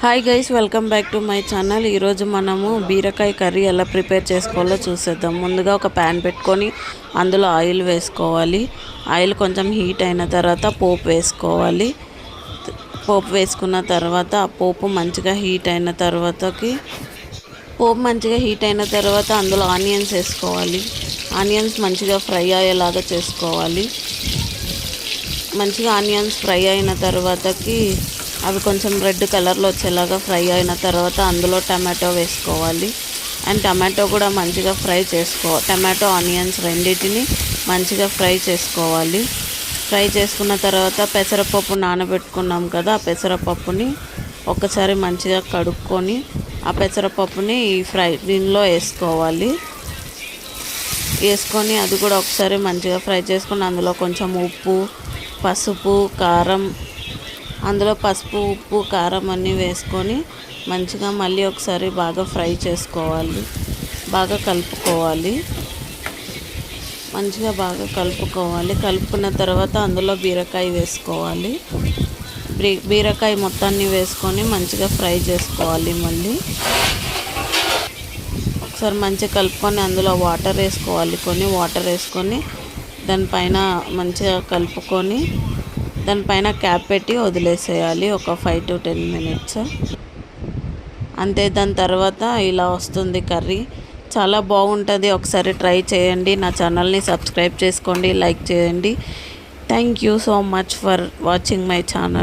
Hi guys, welcome back to my channel. ఈరోజు మనము బీరకాయ కర్రీ ఎలా ప్రిపేర్ చేసుకోవాలో చూసేద్దాం. ముందుగా ఒక ప్యాన్ పెట్టుకొని అందులో ఆయిల్ వేసుకోవాలి. ఆయిల్ కొంచెం హీట్ అయిన తర్వాత పోపు వేసుకోవాలి. పోపు వేసుకున్న తర్వాత ఆ పోపు మంచిగా హీట్ అయిన తర్వాత అందులో ఆనియన్స్ వేసుకోవాలి. ఆనియన్స్ మంచిగా ఫ్రై అయ్యేలాగా చేసుకోవాలి. మంచిగా ఆనియన్స్ ఫ్రై అయిన తర్వాతకి అవి కొంచెం రెడ్ కలర్లో వచ్చేలాగా ఫ్రై అయిన తర్వాత అందులో టమాటో వేసుకోవాలి. అండ్ టమాటో కూడా మంచిగా టమాటో ఆనియన్స్ రెండింటిని మంచిగా ఫ్రై చేసుకోవాలి. ఫ్రై చేసుకున్న తర్వాత పెసరపప్పు నానబెట్టుకున్నాం కదా, ఆ పెసరపప్పుని ఒకసారి మంచిగా కడుక్కొని ఆ పెసరపప్పుని దీనిలో వేసుకొని అది కూడా ఒకసారి మంచిగా ఫ్రై చేసుకొని అందులో కొంచెం ఉప్పు, పసుపు, కారం, ఉప్పు, కారం అన్నీ వేసుకొని మంచిగా మళ్ళీ ఒకసారి బాగా ఫ్రై చేసుకోవాలి. బాగా కలుపుకోవాలి. కలుపుకున్న తర్వాత అందులో బీరకాయ వేసుకోవాలి. బీరకాయ మొత్తాన్ని వేసుకొని మంచిగా ఫ్రై చేసుకోవాలి. మళ్ళీ ఒకసారి మంచిగా కలుపుకొని అందులో వాటర్ వేసుకొని దానిపైన మంచిగా కలుపుకొని దానిపైన క్యాప్ పెట్టి వదిలేసేయాలి ఒక 5 to 10 minutes. అంతే. దాని తర్వాత ఇలా వస్తుంది కర్రీ. చాలా బాగుంటుంది. ఒకసారి ట్రై చేయండి. నా ఛానల్ని సబ్స్క్రైబ్ చేసుకోండి, లైక్ చేయండి. Thank you so much for watching my channel.